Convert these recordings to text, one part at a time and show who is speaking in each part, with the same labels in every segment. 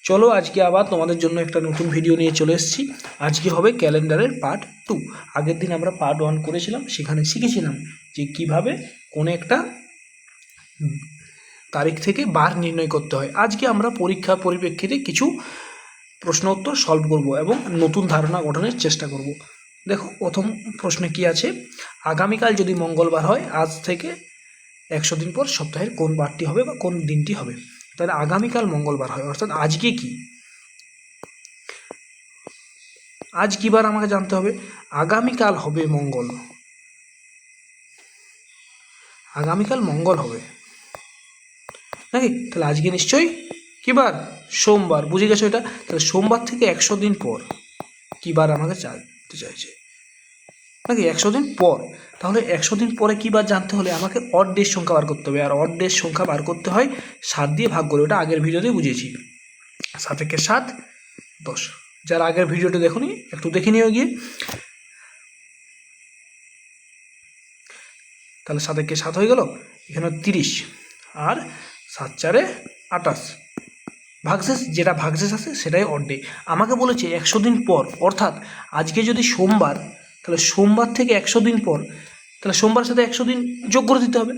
Speaker 1: চলো আজকে আবার তোমাদের জন্য একটা নতুন ভিডিও নিয়ে চলে এসেছি। আজকে হবে ক্যালেন্ডারের পার্ট 2। আগের দিন আমরা পার্ট 1 করেছিলাম, সেখানে শিখেছিলাম যে কিভাবে কোনো একটা তারিখ থেকে বার নির্ণয় করতে হয়। আজকে আমরা পরীক্ষার পরিপ্রেক্ষিতে কিছু প্রশ্ন উত্তর সলভ করব এবং নতুন ধারণা গঠনের চেষ্টা করব। দেখো প্রথম প্রশ্নে কি আছে, আগামীকাল যদি মঙ্গলবার হয় আজ থেকে 100 দিন পর সপ্তাহের কোন বারটি হবে বা কোন দিনটি হবে। তাহলে আগামীকাল মঙ্গলবার হয়, অর্থাৎ আজকে কি, আজ কি বার আমাকে জানতে হবে। আগামীকাল হবে মঙ্গল, আগামীকাল মঙ্গল হবে নাকি? তাহলে আজকে নিশ্চয়ই কি বার? সোমবার। বুঝে গেছো এটা? তাহলে সোমবার থেকে 100 দিন পর কি বার আমাকে জানতে চাইছে নাকি? 100 দিন পর। তাহলে 100 দিন পরে কি বার জানতে হলে আমাকে অড ডের সংখ্যা বার করতে হবে, আর অড ডের সংখ্যা বার করতে হয় 7 দিয়ে ভাগ করে। ওটা আগের ভিডিওতে বুঝিয়েছি। 7 একে 7 10। যারা আগের ভিডিওটা দেখোনি একটু দেখে নিও গিয়ে। তাহলে 7 একে 7 হয়ে গেল, এখানে 30 আর 7 4 28। ভাগশেষ, যেটা ভাগশেষ আছে সেটাই অড ডে। আমাকে বলেছে 100 দিন পর, অর্থাৎ আজকে যদি সোমবার, তাহলে সোমবার থেকে 100 দিন পর, তাহলে সোমবার সাথে 100 দিন যোগ করে দিতে হবে।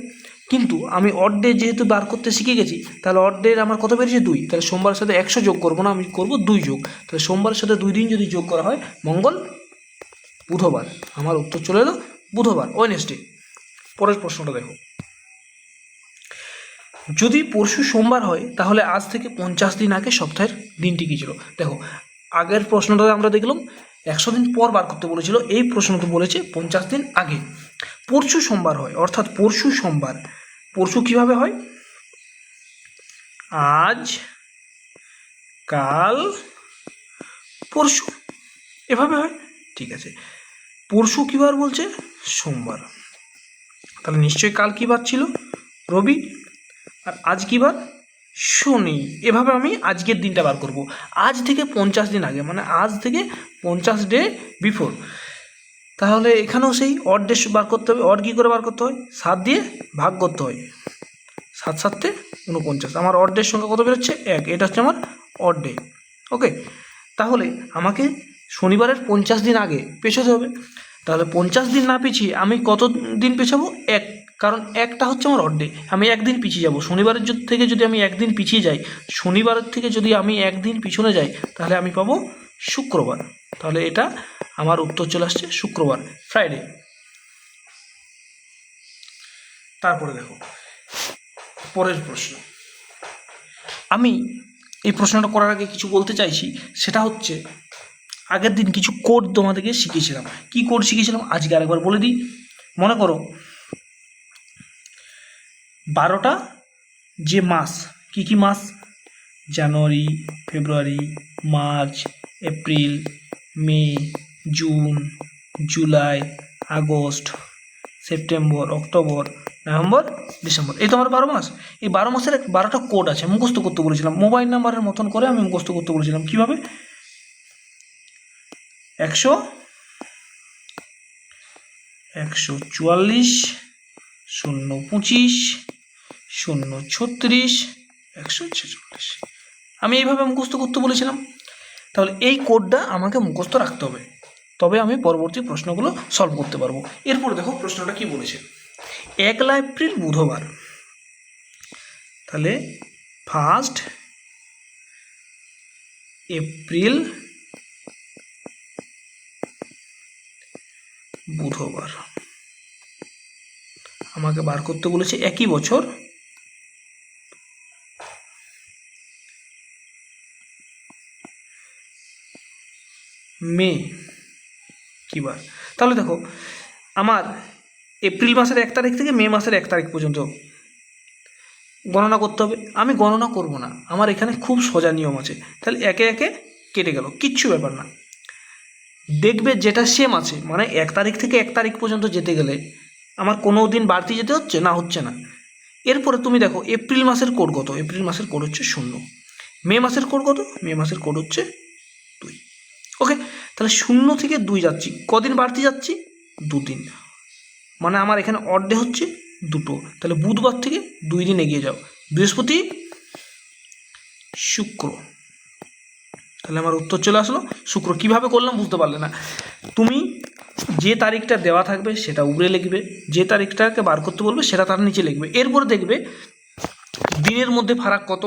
Speaker 1: কিন্তু আমি অড ডে যেহেতু বার করতে শিখে গেছি, তাহলে অড ডে আমার কত বেরিয়েছে? 2। তাহলে সোমবারের সাথে 100 যোগ করবো না, আমি করব 2 যোগ। তাহলে সোমবারের সাথে 2 দিন যদি যোগ করা হয়, মঙ্গল বুধবার। আমার উত্তর চলে এলো বুধবার, ওয়েডনেসডে। পরের প্রশ্নটা দেখো, যদি পরশু সোমবার হয় তাহলে আজ থেকে 50 দিন আগে সপ্তাহের দিনটি কী ছিল? দেখো আগের প্রশ্নটাতে আমরা দেখলাম 100 দিন পর বার করতে বলেছিল, এই প্রশ্নটা বলেছে 50 দিন আগে। পরশু সোমবার হয়, অর্থাৎ পরশু সোমবার। পরশু কিভাবে হয়? আজ, কাল, পরশু, এভাবে হয়। ঠিক আছে, পরশু কী বার বলছে? সোমবার। তাহলে নিশ্চয়ই কাল কী বার ছিল? রবি। আর আজ কী বার? শনি। এভাবে আমি আজকের দিনটা বার করব। আজ থেকে 50 দিন আগে, মানে আজ থেকে 50 ডে বিফোর। তাহলে এখানেও সেই অড ডে বার করতে হবে। অড কী করে বার করতে হয়? 7 দিয়ে ভাগ করতে হয়। 7 7 49। আমার অড ডের সংখ্যা কত বেরোচ্ছে? 1। এটা হচ্ছে আমার অড ডে। ওকে, তাহলে আমাকে শনিবারের 50 দিন আগে পেছোতে হবে। তাহলে 50 দিন না পিছিয়ে আমি কত দিন পেছাবো? 1। কারণ একটা হচ্ছে আমার অড ডে, আমি একদিন পিছিয়ে যাব। শনিবারের থেকে যদি আমি একদিন পিছিয়ে যাই, শনিবারের থেকে যদি আমি একদিন পিছনে যাই, তাহলে আমি পাবো শুক্রবার। তাহলে এটা আমার উত্তর চলে আসছে শুক্রবার, ফ্রাইডে। তারপরে দেখো পরের প্রশ্ন। আমি এই প্রশ্নটা করার আগে কিছু বলতে চাইছি, সেটা হচ্ছে আগের দিন কিছু কোড তোমাদেরকে শিখিয়েছিলাম। কি কোড শিখিয়েছিলাম আজকে আরেকবার বলে দিই। মনে করো 12টা যে মাস, কি কি মাস? জানুয়ারি, ফেব্রুয়ারি, মার্চ, এপ্রিল, মে, জুন, জুলাই, আগস্ট, সেপ্টেম্বর, অক্টোবর, নভেম্বর, ডিসেম্বর। এই তো আমার 12 মাস। এই 12 মাসের 12টা কোড আছে, মুখস্থ করতে বলেছিলাম। মোবাইল নাম্বারের মতন করে আমি মুখস্থ করতে বলেছিলাম। কীভাবে? 144, 025, 036, 146। আমি এইভাবে মুখস্থ করতে বলেছিলাম। তাহলে এই কোডটা আমাকে মুখস্থ রাখতে হবে, তবে আমি পরবর্তী প্রশ্নগুলো সলভ করতে পারবো। এরপর দেখো প্রশ্নটা কি বলেছে। 1 এপ্রিল বুধবার, তাহলে 1 এপ্রিল বুধবার আমাকে বার করতে বলেছে। একই বছর মে কি বার? তাহলে দেখো আমার এপ্রিল মাসের 1 তারিখ থেকে মে মাসের 1 তারিখ পর্যন্ত গণনা করতে হবে। আমি গণনা করব না, আমার এখানে খুব সোজা নিয়ম আছে। তাহলে একে একে কেটে গেল, কিচ্ছু ব্যাপার না। দেখবে যেটা সেম আছে, মানে 1 তারিখ থেকে 1 তারিখ পর্যন্ত যেতে গেলে আমার কোনো দিন বাড়তি যেতে হচ্ছে না, হচ্ছে না। এরপরে তুমি দেখো এপ্রিল মাসের কোড কত? এপ্রিল মাসের কোড হচ্ছে 0। মে মাসের কোড কত? মে মাসের কোড হচ্ছে 2। ওকে, তাহলে 0 থেকে 2 যাচ্ছি, কদিন বাড়তি যাচ্ছি? 2 দিন। মানে আমার এখানে অড ডে হচ্ছে 2টো। তাহলে বুধবার থেকে 2 দিন এগিয়ে যাও, বৃহস্পতি, শুক্র, তাহলে আমার উত্তর চলে আসলো শুক্র। কিভাবে করলাম বুঝতে পারলে না? তুমি যে তারিখটা দেওয়া থাকবে সেটা উপরে লিখবে, যে তারিখটাকে বার করতে বলবে সেটা তার নিচে লিখবে। এরপরে দেখবে দিনের মধ্যে ফারাক কত,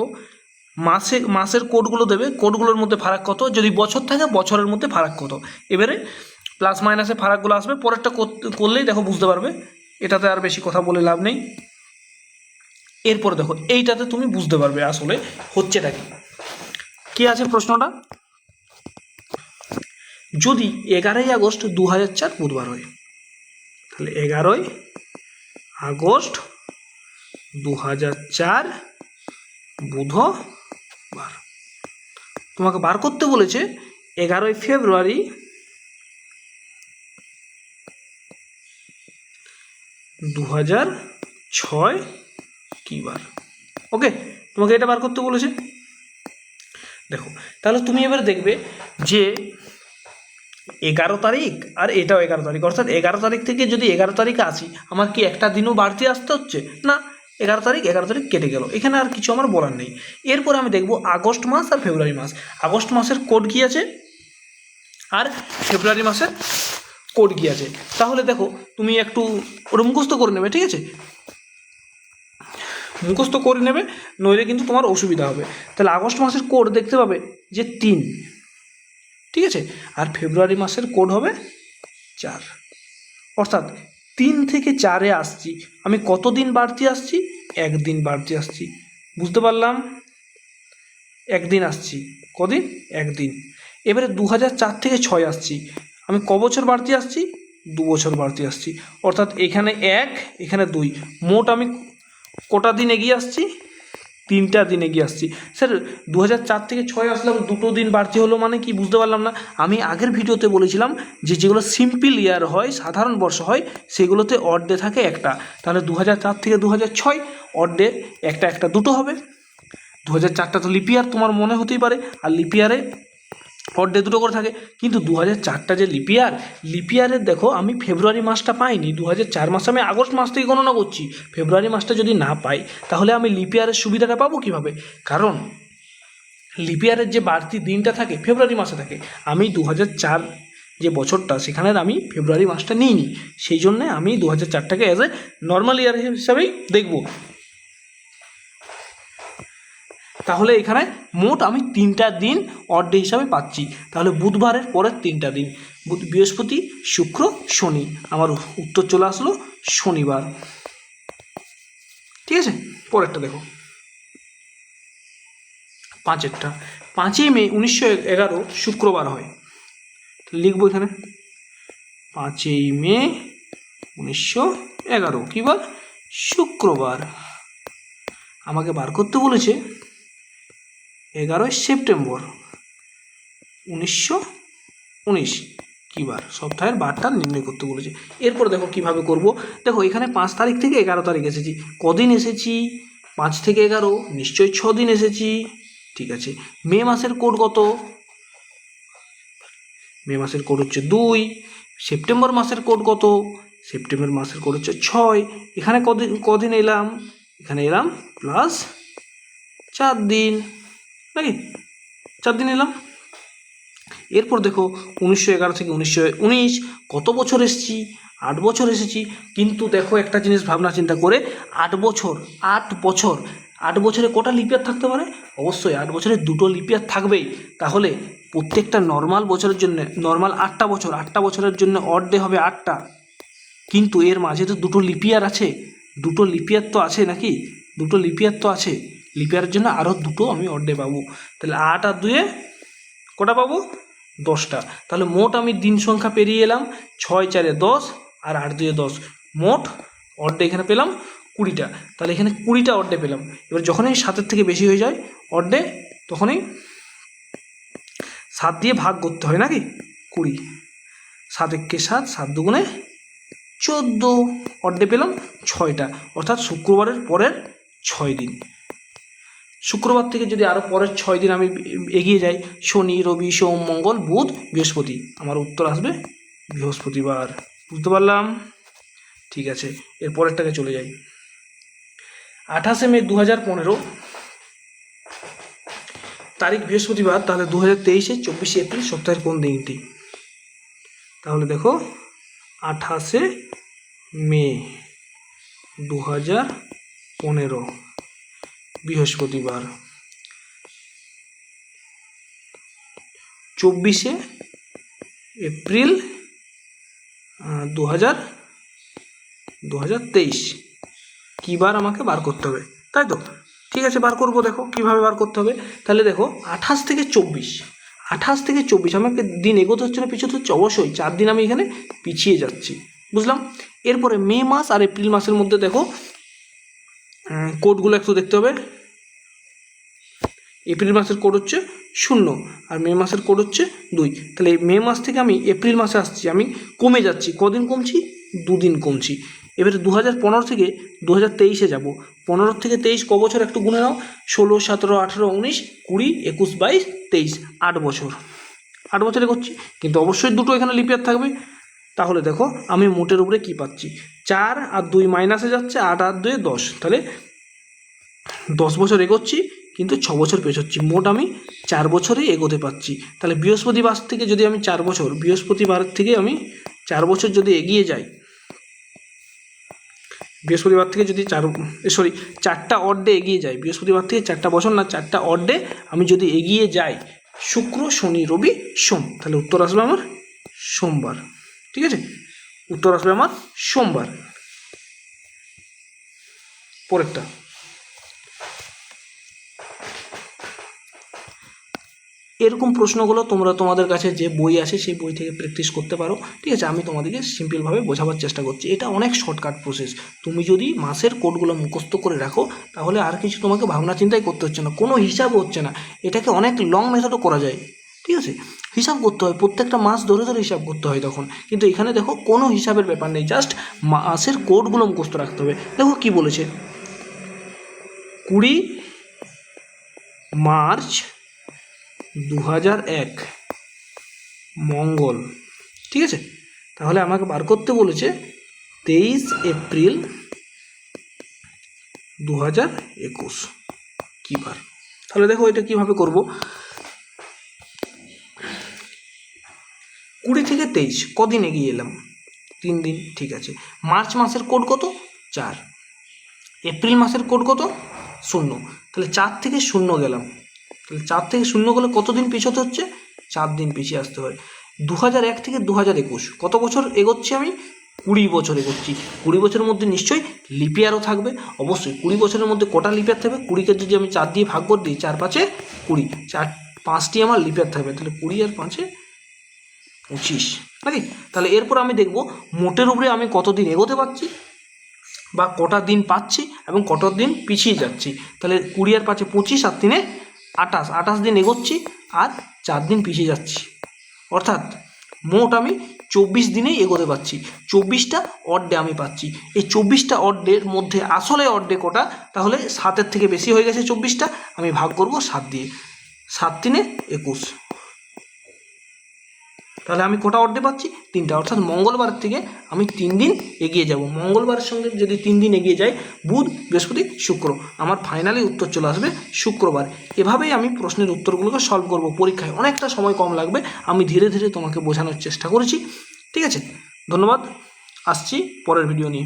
Speaker 1: মাসের কোডগুলো দেবে, কোডগুলোর মধ্যে ফারাক কত, যদি বছর থাকে বছরের মধ্যে ফারাক কত। এবারে প্লাস মাইনাসে ফারাকগুলো আসবে, পরেরটা করলেই দেখো বুঝতে পারবে, এটাতে আর বেশি কথা বলে লাভ নেই। এরপরে দেখো এইটাতে তুমি বুঝতে পারবে আসলে হচ্ছেটা কি আছে প্রশ্নটা। যদি 11ই আগস্ট 2004 বুধবার হয়, তাহলে 11ই আগস্ট 2004 বুধবার। তোমাকে বার করতে বলেছে 11ই ফেব্রুয়ারি 2006 কি বার। ওকে, তোমাকে এটা বার করতে বলেছে। দেখো তাহলে তুমি এবার দেখবে যে 11 তারিখ আর এটাও 11 তারিখ, অর্থাৎ 11 তারিখ থেকে যদি 11 তারিখে আসি, আমার কি একটা দিনও বাড়তি আসতে হচ্ছে না? 11 তারিখ কেটে গেল, এখানে আর কিছু আমার বলার নেই। এরপরে আমি দেখব আগস্ট মাস আর ফেব্রুয়ারি মাস। আগস্ট মাসের কোড কী আছে আর ফেব্রুয়ারি মাসের কোড কী আছে। তাহলে দেখো তুমি একটু ওটা মুখস্থ করে নেবে, ঠিক আছে? মুখস্থ করে নেবে, নইলে কিন্তু তোমার অসুবিধা হবে। তাহলে আগস্ট মাসের কোড দেখতে পাবে যে 3, ঠিক আছে, আর ফেব্রুয়ারি মাসের কোড হবে 4। অর্থাৎ 3 থেকে 4-এ আসছি, আমি কতদিন বাড়তি আসছি? 1 দিন বাড়তি আসছি। বুঝতে পারলাম? 1 দিন আসছি, কদিন? 1 দিন। এবারে 2004 থেকে 6 আসছি, আমি ক বছর বাড়তি আসছি? 2 বছর বাড়তি আসছি। অর্থাৎ এখানে 1, এখানে 2, মোট আমি কটা দিন এগিয়ে আসছি? 3টা দিন এগিয়ে আসছি। স্যার 2004 থেকে 6 আসলাম, 2টো দিন বাড়তি হলো মানে কি? বুঝতে পারলাম না। আমি আগের ভিডিওতে বলেছিলাম যে যেগুলো সিম্পল ইয়ার হয়, সাধারণ বর্ষ হয়, সেগুলোতে অড ডে থাকে একটা। তাহলে 2004 থেকে 2006 অড ডে একটা দুটো হবে। 2004টা তো লিপিয়ার তোমার মনে হতেই পারে, আর লিপিয়ারে অড ডে দুটো করে থাকে। কিন্তু 2004টা যে লিপিয়ারের দেখো আমি ফেব্রুয়ারি মাসটা পাইনি, 2004 মাসে আমি আগস্ট মাস থেকে গণনা করছি। ফেব্রুয়ারি মাসটা যদি না পাই তাহলে আমি লিপিয়ারের সুবিধাটা পাবো কীভাবে? কারণ লিপিয়ারের যে বাড়তি দিনটা থাকে ফেব্রুয়ারি মাসে থাকে, আমি 2004 যে বছরটা সেখানের আমি ফেব্রুয়ারি মাসটা নিইনি, সেই জন্যে আমি 2004টাকে অ্যাজ এ নর্মাল ইয়ার হিসাবেই দেখব। তাহলে এখানে মোট আমি 3টা দিন অড ডে হিসাবে পাচ্ছি। তাহলে বুধবারের পরের 3টা দিন, বৃহস্পতি, শুক্র, শনি। আমার উত্তর চলে আসলো শনিবার। ঠিক আছে, পরেরটা দেখো 5-এরটা। 5ই মে 1911 শুক্রবার হয়, লিখবো এখানে 5ই মে 1911 কী বার? শুক্রবার। আমাকে বার করতে বলেছে 11ই সেপ্টেম্বর 1919 কী বার, সপ্তাহের বারটা নির্ণয় করতে বলেছে। এরপর দেখো কিভাবে করব। দেখো এখানে 5 তারিখ থেকে 11 তারিখ এসেছি, কদিন এসেছি? 5 থেকে 11 নিশ্চয়ই 6 দিন এসেছি। ঠিক আছে, মে মাসের কোড কত? মে মাসের কোড হচ্ছে 2। সেপ্টেম্বর মাসের কোড কত? সেপ্টেম্বর মাসের কোড হচ্ছে 6। এখানে কদিন এলাম? এখানে এলাম প্লাস 4 দিন, নাকি 4 দিন এলাম। এরপর দেখো 1911 থেকে 1919 কত বছর এসেছি? 8 বছর এসেছি। কিন্তু দেখো একটা জিনিস ভাবনা চিন্তা করে, 8 বছর 8 বছরে কটা লিপিয়ার থাকতে পারে? অবশ্যই 8 বছরে 2টো লিপিয়ার থাকবেই। তাহলে প্রত্যেকটা নর্মাল বছরের জন্য, নর্মাল 8টা বছর, 8টা বছরের জন্য অড ডে হবে 8টা। কিন্তু এর মাঝে তো 2টো লিপিয়ার আছে, 2টো লিপিয়ার তো আছে নাকি? 2টো লিপিয়ার তো আছে, লিপিয়ারের জন্য আরও 2টো আমি অড ডে পাবো। তাহলে 8 আর 2-এ কটা পাবো? 10টা। তাহলে মোট আমি দিন সংখ্যা পেরিয়ে এলাম, 6 4-এ 10 আর 8 2-এ 10, মোট অড ডে এখানে পেলাম 20টা। তাহলে এখানে 20টা অড ডে পেলাম। এবার যখনই 7-এর থেকে বেশি হয়ে যায় অড ডে, তখনই 7 দিয়ে ভাগ করতে হয় নাকি? 20, 7 1 7, 7 2 14, অড ডে পেলাম 6টা। অর্থাৎ শুক্রবারের পরের 6 দিন। শুক্রবার থেকে যদি আরও পরের 6 দিন আমি এগিয়ে যাই, শনি, রবি, সোম, মঙ্গল, বুধ, বৃহস্পতি, আমার উত্তর আসবে বৃহস্পতিবার। বুঝতে পারলাম? ঠিক আছে, এর পরেরটাকে চলে যাই। 28শে মে 2015 তারিখ বৃহস্পতিবার, তাহলে 2023-এ 24শে এপ্রিল সপ্তাহের কোন দিনটি? তাহলে দেখো 28শে মে 2015 বৃহস্পতিবার। 24শে এপ্রিল 2023 কী বার আমাকে বার করতে হবে, তাই তো? ঠিক আছে, বার করবো। দেখো কীভাবে বার করতে হবে। তাহলে দেখো 28 থেকে 24 আমাকে দিন এগোতে হচ্ছে না পিছোতে হচ্ছে? অবশ্যই 4 দিন আমি এখানে পিছিয়ে যাচ্ছি, বুঝলাম। এরপরে মে মাস আর এপ্রিল মাসের মধ্যে দেখো কোডগুলো একটু দেখতে হবে। এপ্রিল মাসের কোড হচ্ছে 0 আর মে মাসের কোড হচ্ছে 2। তাহলে মে মাস থেকে আমি এপ্রিল মাসে আসছি, আমি কমে যাচ্ছি। কদিন কমছি? 2 দিন কমছি। এবারে 2015 থেকে 2023-এ যাব। 15 থেকে 23 ক বছর একটু গুনে নাও। 16, 17, 18, 19, 20, 21, 22, 23, 8 বছর। 8 বছরে করছি, কিন্তু অবশ্যই দুটো এখানে লিপিয়ার থাকবে। তাহলে দেখো আমি মোটের উপরে কি পাচ্ছি, 4 আর 2 মাইনাসে যাচ্ছে, 8 আর 2 10। তাহলে 10 বছর এগোচ্ছি, কিন্তু 6 বছর পেছোচ্ছি। মোট আমি 4 বছরেই এগোতে পারছি। তাহলে বৃহস্পতিবার থেকে যদি আমি 4 বছর, বৃহস্পতিবার থেকে আমি 4 বছর যদি এগিয়ে যাই, বৃহস্পতিবার থেকে যদি 4টা অড ডে এগিয়ে যাই, বৃহস্পতিবার থেকে 4টা বছর না 4টা অড ডে আমি যদি এগিয়ে যাই, শুক্র, শনি, রবি, সোম, তাহলে উত্তর আসবে আমার সোমবার। ঠিক আছে, উত্তর আসবে আমার সোমবার। পরেরটা, এরকম প্রশ্নগুলো তোমরা তোমাদের কাছে যে বই আছে সেই বই থেকে প্র্যাকটিস করতে পারো। ঠিক আছে, আমি তোমাদেরকে সিম্পলভাবে বোঝাবার চেষ্টা করছি। এটা অনেক শর্টকাট প্রসেস। তুমি যদি মাসের কোডগুলো মুখস্থ করে রাখো, তাহলে আর কিছু তোমাকে ভাবনা চিন্তাই করতে হচ্ছে না, কোনো হিসাবও হচ্ছে না। এটাকে অনেক লং মেথডও করা যায়। ঠিক আছে, হিসাব করতে হয়, প্রত্যেকটা মাস ধরে ধরে হিসাব করতে হয় তখন। কিন্তু এখানে দেখো কোনো হিসাবের ব্যাপার নেই, জাস্ট মাসের কোডগুলো মুখস্থ রাখতে হবে। দেখো কি বলেছে, 20 মার্চ 2001 মঙ্গল। ঠিক আছে, তাহলে আমাকে বার করতে বলেছে 23 এপ্রিল 2021 কী বার। তাহলে দেখো এটা কীভাবে করব। 20 থেকে 23 কদিন এগিয়ে এলাম? 3 দিন। ঠিক আছে, মার্চ মাসের কোড কত? 4। এপ্রিল মাসের কোড কত? 0। তাহলে 4 থেকে 0 গেলাম। তাহলে 4 থেকে 0 গেলে কতদিন পিছোতে হচ্ছে? 4 দিন পিছিয়ে আসতে হয়। 2001 থেকে 2021 কত বছর এগোচ্ছি আমি? 20 বছর এগোচ্ছি। 20 বছরের মধ্যে নিশ্চয়ই লিপিয়ারও থাকবে। অবশ্যই 20 বছরের মধ্যে কটা লিপিয়ার থাকবে? 20কে যদি আমি 4 দিয়ে ভাগ করে দিই, 4 5 20, 5টি আমার লিপিয়ার থাকবে। তাহলে 20 আর 5 25, নাকি? তাহলে এরপর আমি দেখব মোটের উপরে আমি কতদিন এগোতে পারছি, বা কটা দিন পাচ্ছি এবং কত দিন পিছিয়ে যাচ্ছি। তাহলে 20 আর 5 25 আর 3 28 দিন এগোচ্ছি আর 4 দিন পিছিয়ে যাচ্ছি। অর্থাৎ মোট আমি 24 দিনেই এগোতে পারছি। 24টা অড ডে আমি পাচ্ছি। এই 24টা অড ডের মধ্যে আসলে অড ডে কটা? তাহলে 7-এর থেকে বেশি হয়ে গেছে 24টা, আমি ভাগ করব 7 দিয়ে। 7 3 21, তাহলে আমি কটা অড ডে পাচ্ছি? 3টা। অর্থাৎ মঙ্গলবার থেকে আমি 3 দিন এগিয়ে যাব। মঙ্গলবারের সঙ্গে যদি 3 দিন এগিয়ে যাই, বুধ, বৃহস্পতি, শুক্র, আমার ফাইনালি উত্তর চলে আসবে শুক্রবার। এভাবেই আমি প্রশ্নের উত্তরগুলোকে সলভ করব। পরীক্ষায় অনেকটা সময় কম লাগবে, আমি ধীরে ধীরে তোমাকে বোঝানোর চেষ্টা করেছি। ঠিক আছে, ধন্যবাদ। আসছি পরের ভিডিও নিয়ে।